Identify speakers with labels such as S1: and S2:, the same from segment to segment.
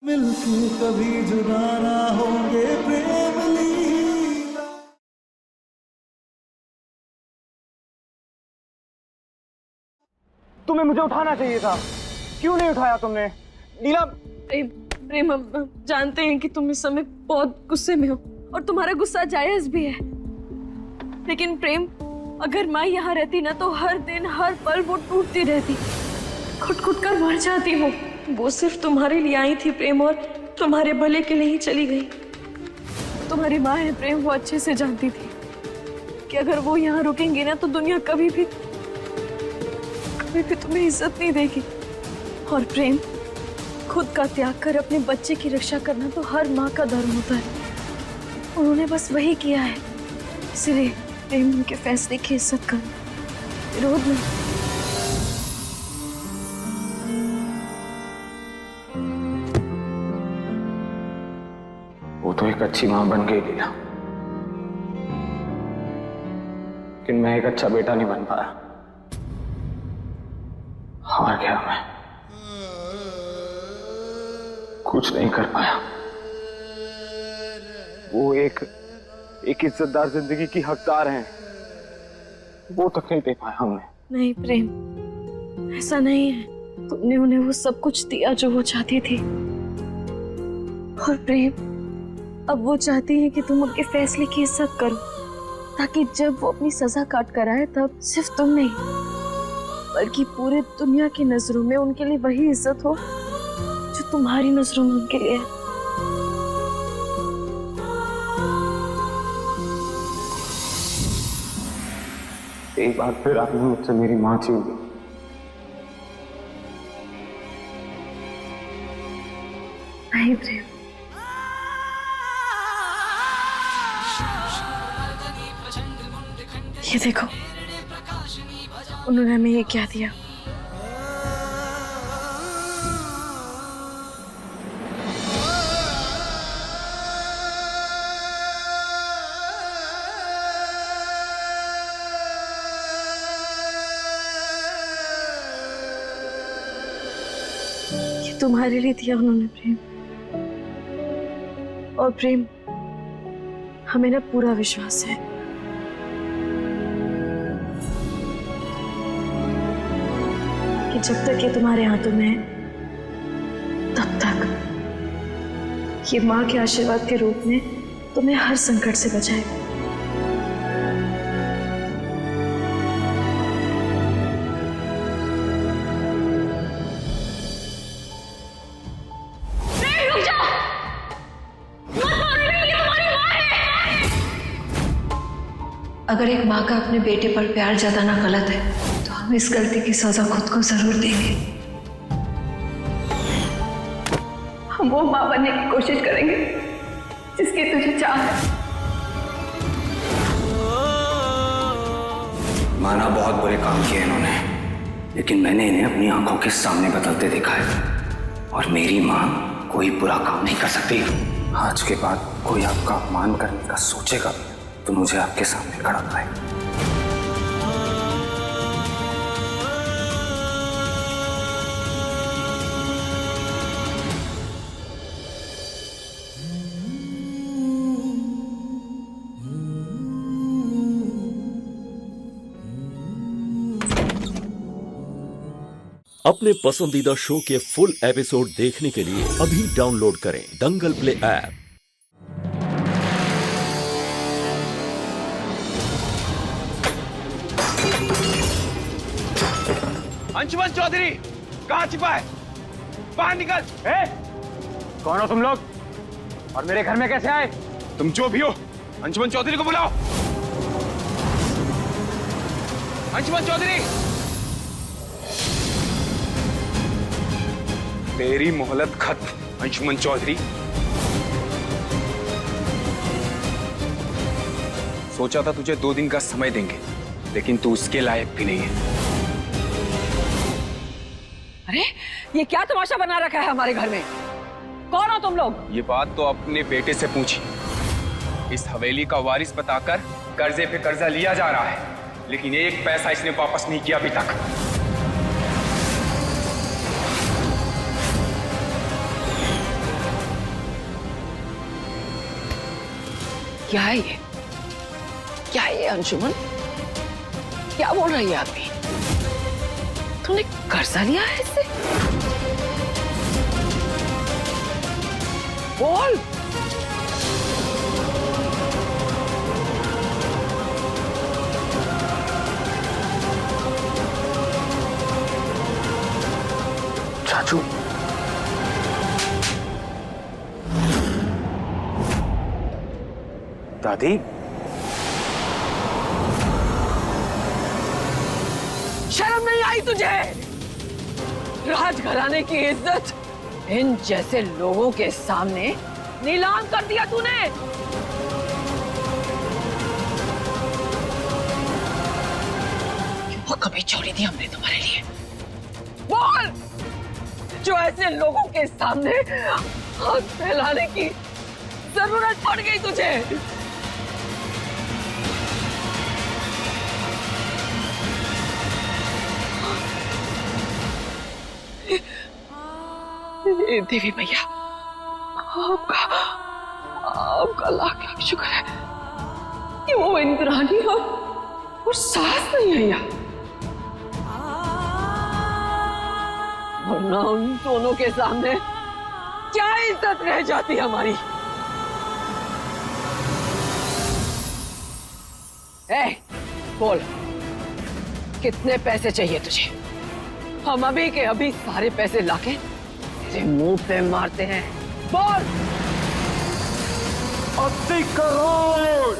S1: मिलके कभी जुदा ना होंगे प्रेम लीला।
S2: तुम्हें मुझे उठाना चाहिए था, क्यों नहीं उठाया तुमने? नीला,
S3: प्रेम हम जानते हैं कि तुम इस समय बहुत गुस्से में हो और तुम्हारा गुस्सा जायज भी है, लेकिन प्रेम अगर माँ यहाँ रहती ना तो हर दिन हर पल वो टूटती रहती, घुट-घुट कर मर जाती वो। वो सिर्फ तुम्हारे लिए आई थी प्रेम, और तुम्हारे भले के लिए ही चली गई। तुम्हारी माँ है प्रेम, वो अच्छे से जानती थी कि अगर वो यहाँ रुकेंगी ना तो दुनिया कभी भी तुम्हें इज्जत नहीं देगी। और प्रेम, खुद का त्याग कर अपने बच्चे की रक्षा करना तो हर माँ का धर्म होता है। उन्होंने बस वही किया है, इसलिए प्रेम उनके फैसले की इज्जत करना, विरोध नहीं।
S2: वो तो एक अच्छी मां बन गई लीला, लेकिन मैं एक अच्छा बेटा नहीं बन पाया। हार गया मैं, कुछ नहीं कर पाया। वो एक इज्जतदार जिंदगी की हकदार हैं, वो तक नहीं दे पाया हमने।
S3: नहीं प्रेम, ऐसा नहीं है। तुमने उन्हें वो सब कुछ दिया जो वो चाहती थी, और प्रेम अब वो चाहती है कि तुम उनके फैसले की इज्जत करो, ताकि जब वो अपनी सजा काट कर आए तब सिर्फ तुम नहीं बल्कि पूरी दुनिया की नजरों में उनके लिए वही इज्जत हो जो तुम्हारी नजरों में उनके लिए है।
S2: एक बार फिर आपने मुझसे मेरी मां छीन ली।
S3: नहीं प्रेम, ये देखो उन्होंने हमें ये क्या दिया। ये तुम्हारे लिए दिया उन्होंने प्रेम। और प्रेम, हमें ना पूरा विश्वास है कि जब तक ये तुम्हारे हाथों में है तब तक ये माँ के आशीर्वाद के रूप में तुम्हें हर संकट से बचाएगा। रुक जाओ, मत मारो, ये तुम्हारी माँ है। अगर एक माँ का अपने बेटे पर प्यार जताना गलत है तो हम इस गलती की सजा खुद को जरूर देंगे। हम वो माँ बनने की कोशिश करेंगे जिसकी तुझे चाह है।
S4: माना बहुत बुरे काम किए इन्होंने, लेकिन मैंने इन्हें अपनी आंखों के सामने बदलते देखा है, और मेरी माँ कोई बुरा काम नहीं कर सकती।
S2: आज के बाद कोई आपका अपमान करने का सोचेगा तो मुझे आपके सामने खड़ा पाए।
S5: अपने पसंदीदा शो के फुल एपिसोड देखने के लिए अभी डाउनलोड करें दंगल प्ले ऐप।
S6: अंशुमन चौधरी कहाँ छिपा है? बाहर निकल।
S2: कौन हो तुम लोग और मेरे घर में कैसे आए?
S6: तुम जो भी हो, अंशुमन चौधरी को बुलाओ। अंशुमन चौधरी, तेरी मोहलत खत्म। अंशुमन चौधरी, सोचा था तुझे 2 दिन का समय देंगे, लेकिन तू उसके लायक भी नहीं है।
S7: अरे ये क्या तमाशा बना रखा है हमारे घर में? कौन हो तुम लोग?
S6: ये बात तो अपने बेटे से पूछी। इस हवेली का वारिस बताकर कर्जे पे कर्जा लिया जा रहा है, लेकिन एक पैसा इसने वापस नहीं किया अभी तक।
S7: क्या है ये? क्या है ये अंशुमन? क्या बोल रही है आदमी? तूने कर्जा लिया है इससे? बोल।
S2: चाचू, दादी,
S7: शर्म नहीं आई तुझे? राजघराने की इज्जत इन जैसे लोगों के सामने नीलाम कर दिया तूने। वो कभी छोड़ी थी हमने तुम्हारे लिए? बोल, जो ऐसे लोगों के सामने हाथ फैलाने की जरूरत पड़ गई तुझे? देवी मैया, आपका लाख लाख शुक्र है कि वो इंद्राणी और सास नहीं है यहाँ, वरना उन दोनों के सामने क्या इज्जत रह जाती हमारी। बोल, कितने पैसे चाहिए तुझे? हम अभी के अभी सारे पैसे लाके तेरे मुंह पे मारते हैं। बोल।
S2: 80 करोड़।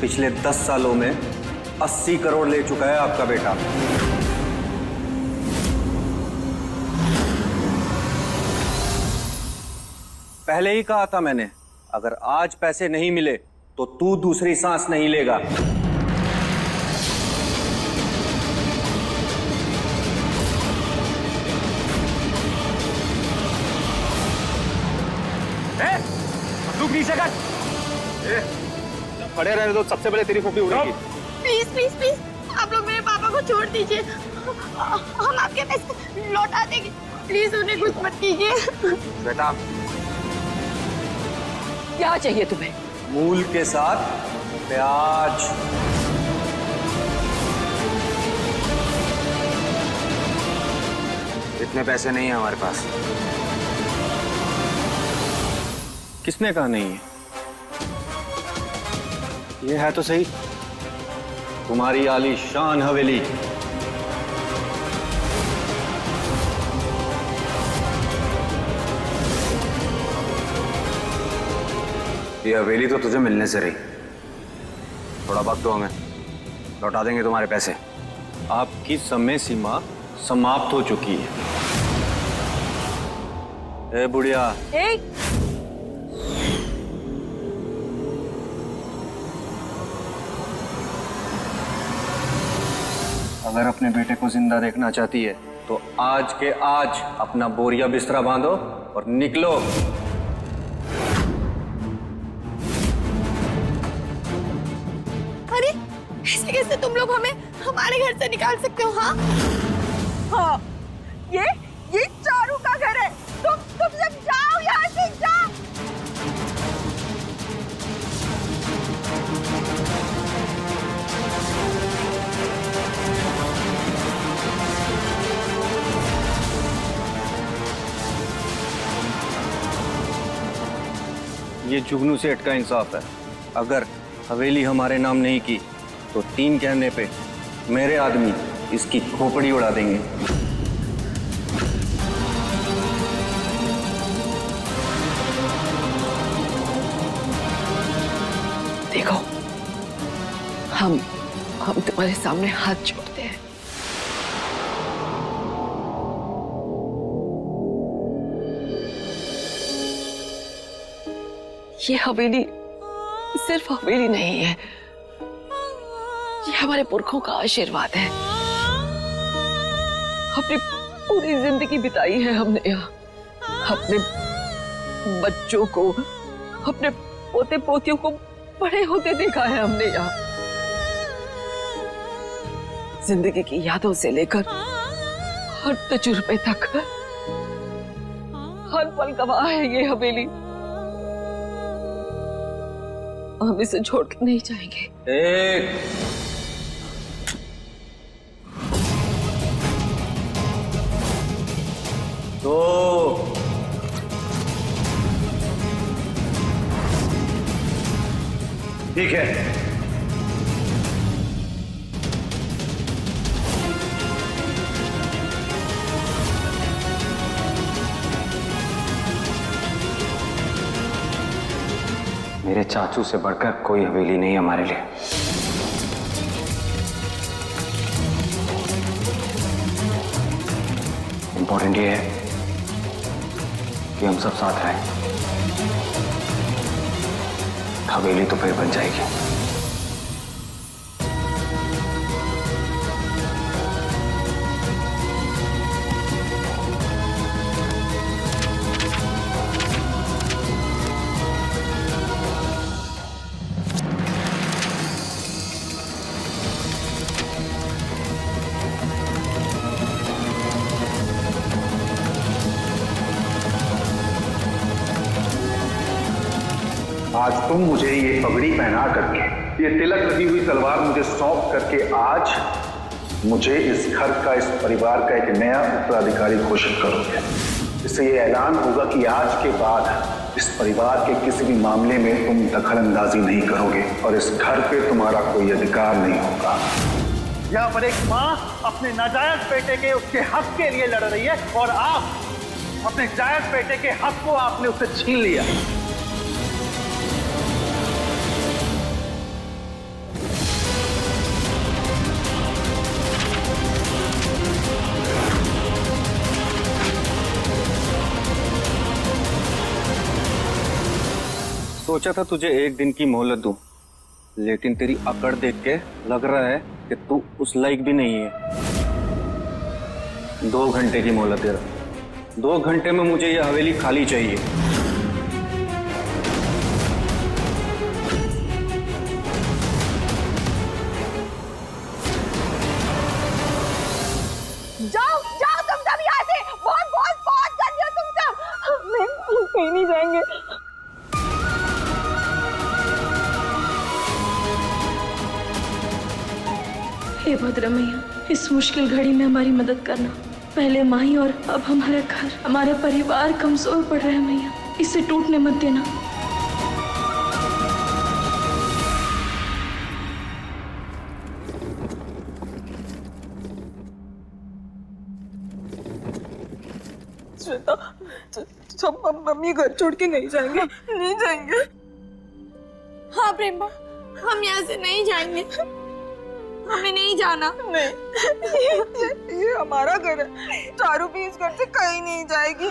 S8: पिछले 10 सालों में 80 करोड़ ले चुका है आपका बेटा। पहले ही कहा था मैंने, अगर आज पैसे नहीं मिले तो तू दूसरी सांस नहीं लेगा।
S2: बंदूक नीचे कर। खड़े रहने दो, सबसे पहले तेरी खोपड़ी उड़ेगी।
S9: प्लीज प्लीज प्लीज, आप लोग मेरे पापा को छोड़ दीजिए, हम आपके पैसे लौटा देंगे। प्लीज उन्हें कुछ मत कीजिए।
S2: बेटा,
S7: क्या चाहिए तुम्हें?
S8: मूल के साथ ब्याज।
S2: इतने पैसे नहीं है हमारे पास।
S8: किसने कहा नहीं है? ये है तो सही, तुम्हारी आलीशान हवेली।
S2: ये हवेली तो तुझे मिलने से रही। थोड़ा वक्त दो हमें, लौटा देंगे तुम्हारे पैसे।
S8: आपकी समय सीमा समाप्त हो चुकी है। ए बुढ़िया, अगर अपने बेटे को जिंदा देखना चाहती है तो आज के आज अपना बोरिया बिस्तरा बांधो और निकलो।
S9: अरे ऐसे कैसे तुम लोग हमें हमारे घर से निकाल सकते हो? हाँ हाँ, ये चारू का घर है। तुम सब जाओ यहाँ से, जाओ।
S8: ये जुगनू सेठ का इंसाफ है। अगर हवेली हमारे नाम नहीं की तो 3 कहने पे मेरे आदमी इसकी खोपड़ी उड़ा देंगे।
S7: देखो, हम तुम्हारे सामने हाथ जोड़ते हैं। ये हवेली सिर्फ हवेली नहीं है, ये हमारे पुरखों का आशीर्वाद है। अपनी पूरी जिंदगी बिताई है हमने यहाँ, अपने बच्चों को, अपने पोते पोतियों को बड़े होते देखा है हमने यहाँ। जिंदगी की यादों से लेकर हर तजुर्बे तक हर पल गवाह है ये हवेली। हम इसे छोड़ कर नहीं जाएंगे।
S8: दो,
S2: ठीक है।
S4: मेरे चाचू से बढ़कर कोई हवेली नहीं हमारे लिए। इंपॉर्टेंट ये है कि हम सब साथ रहें। हवेली तो फिर बन जाएगी।
S2: आज तुम मुझे ये पगड़ी पहना करके, ये तिलक लगी हुई तलवार मुझे सौंप करके आज मुझे इस घर का, इस परिवार का एक नया उत्तराधिकारी घोषित करोगे। इससे ये ऐलान होगा कि आज के बाद इस परिवार के किसी भी मामले में तुम दखल अंदाजी नहीं करोगे और इस घर पे तुम्हारा कोई अधिकार नहीं होगा।
S1: यहाँ पर एक माँ अपने नाजायज बेटे के, उसके हक के लिए लड़ रही है और आप अपने जायज बेटे के हक को आपने उससे छीन लिया।
S8: सोचा था तुझे एक दिन की मोहलत दूं, लेकिन तेरी अकड़ देख के लग रहा है कि तू उस लायक भी नहीं है। 2 घंटे की मोहलत दे रहा। 2 घंटे में मुझे यह हवेली खाली चाहिए।
S9: जाओ जाओ तुम सब यहाँ से, बहुत बहुत बहुत गंदे हो तुम सब। मैं कहीं नहीं जाएंगे।
S3: हे भद्र मैया, इस मुश्किल घड़ी में हमारी मदद करना। पहले माही और अब हमारा घर, हमारे परिवार कमजोर पड़ रहे हैं मैया, इसे टूटने मत देना।
S9: श्वेता, सब मम्मी घर छोड़ के नहीं जाएंगे, नहीं जाएंगे। हाँ प्रेमा, हम यहाँ से नहीं जाएंगे, हमें नहीं जाना। नहीं, ये हमारा घर है। चारू भी इस घर से कहीं नहीं जाएगी।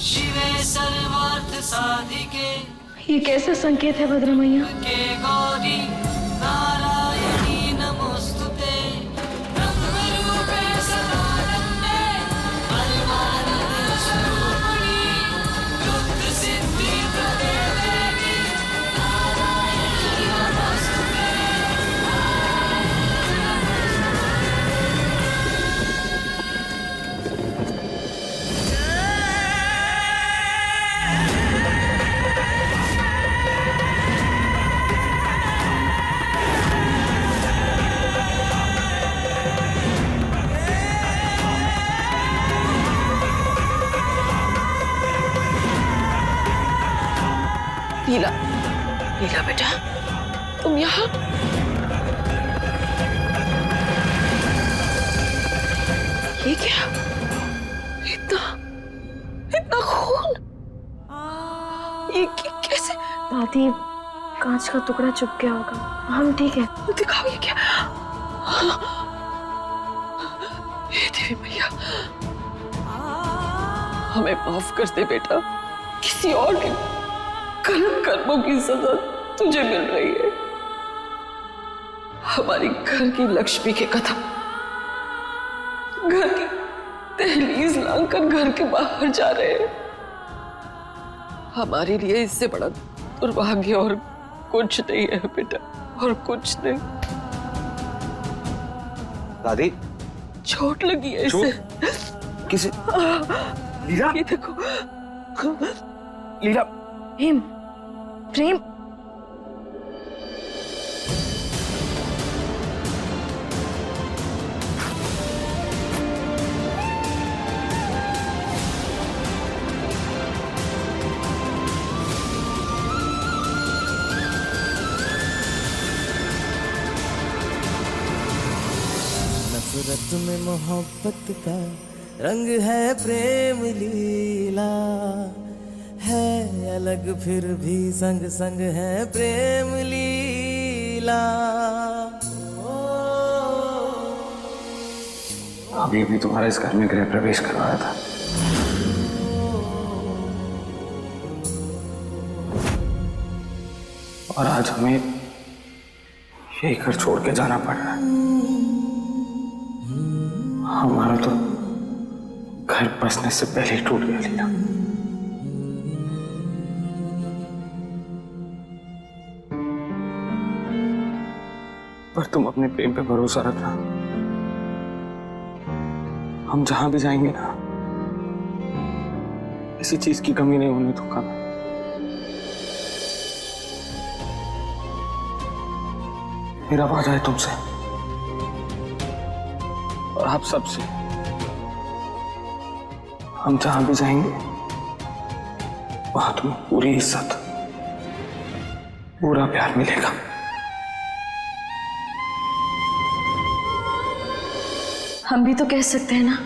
S10: शिवे सर्वार्थ साधिके
S3: ये कैसा संकेत है भद्र मैया?
S10: के गौरी नारायणी नमोस्तुते ब्रह्मरूपे सदानंदे परमानंद स्वरूपिणी रुद्र सिद्धि प्रदे देवी नारायणी नमोस्तुते।
S7: लीला, लीला बेटा, तुम यहाँ? ये क्या? इतना इतना खून? ये कैसे?
S3: दादी, कांच का टुकड़ा चुप गया होगा, हम ठीक है।
S7: दिखाओ ये क्या? हे देवी मैया, हमें माफ कर दे बेटा, किसी और के गलत कर्मों की सजा तुझे मिल रही है। हमारी घर की लक्ष्मी के कदम घर की दहलीज लांघकर घर के बाहर जा रहे हैं। हमारे लिए इससे बड़ा दुर्भाग्य और कुछ नहीं है बेटा, और कुछ नहीं।
S4: दादी,
S7: चोट लगी है इसे।
S4: किसे? लीला,
S7: ये देखो।
S4: लीला।
S3: प्रेम, प्रेम,
S10: नफरत में मोहब्बत का रंग है प्रेम लीला, है अलग फिर भी संग संग है प्रेम लीला।
S4: अभी भी तुम्हारा इस घर में गृह प्रवेश करवाया था। और आज हमें यही घर छोड़ के जाना पड़ रहा है। हमारा तो घर बसने से पहले ही टूट गया लीला। पर तुम अपने प्रेम पे भरोसा रखना, हम जहां भी जाएंगे ना, किसी चीज की कमी नहीं होने दूंगा मैं। मेरा वादा है तुमसे और आप सबसे, हम जहां भी जाएंगे वहां तुम्हें पूरी इज्जत, पूरा प्यार मिलेगा।
S3: हम भी तो कह सकते हैं ना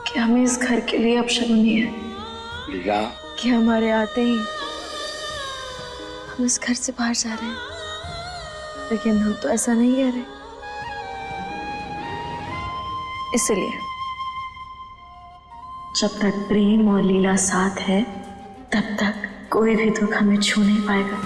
S3: कि हमें इस घर के लिए अपशगुनी है,
S4: लीला,
S3: कि हमारे आते ही हम इस घर से बाहर जा रहे हैं। लेकिन हम तो ऐसा नहीं कह रहे, इसलिए जब तक प्रेम और लीला साथ है तब तक कोई भी दुख हमें छू नहीं पाएगा।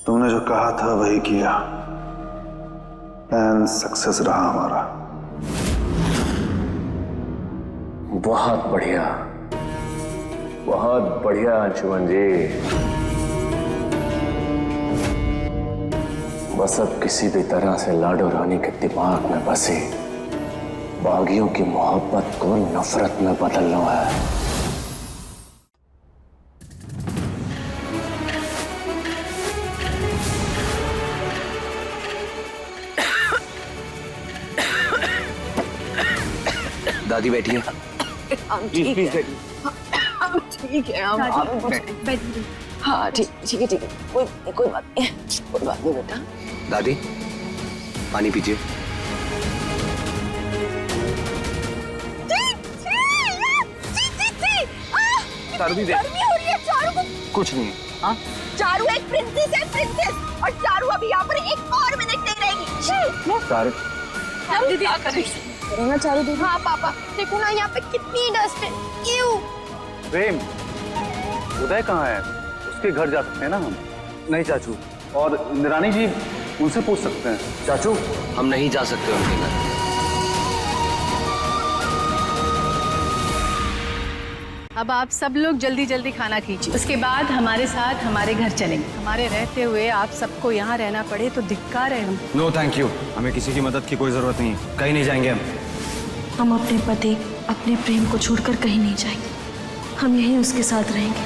S2: तुमने जो कहा था वही किया। प्लान सक्सेस रहा हमारा।
S4: बहुत बढ़िया, बहुत बढ़िया अंशुमन जी। बस अब किसी भी तरह से लाडो रानी के दिमाग में बसी बागियों की मोहब्बत को नफरत में बदलना है। दादी बैठिए।
S7: ठीक है, हम ठीक है, हम हाँ ठीक है ठीक है, कोई बात नहीं बेटा।
S4: दादी पानी पीजिए।
S6: चारू दी दे।
S9: गर्मी हो रही है चारू को।
S6: कुछ नहीं है। हाँ
S9: चारू एक प्रिंसेस है, प्रिंसेस। और चारू अभी यहाँ पर 1 और मिनट नहीं रहेगी।
S8: चारू
S3: दीदी क्या करें ना चारू दीदी।
S9: हाँ पापा, देखो ना यहाँ पे कितनी डस्ट है। क्यों?
S2: प्रेम, उदय कहाँ है? उसके घर जा सकते हैं ना हम? नहीं चाचू, और इंद्राणी जी उनसे पूछ सकते हैं। चाचू
S4: हम नहीं जा सकते उनके घर।
S11: अब आप सब लोग जल्दी जल्दी खाना कीजिए, उसके बाद हमारे साथ हमारे घर चलेंगे। हमारे रहते हुए आप सबको यहाँ रहना पड़े तो धिक्कार है। हम
S8: नो थैंक यू, हमें किसी की मदद की कोई जरूरत नहीं, कहीं नहीं जाएंगे
S3: हम अपने पति, अपने प्रेम को छोड़कर कहीं नहीं जाएंगे। हम यहीं उसके साथ रहेंगे।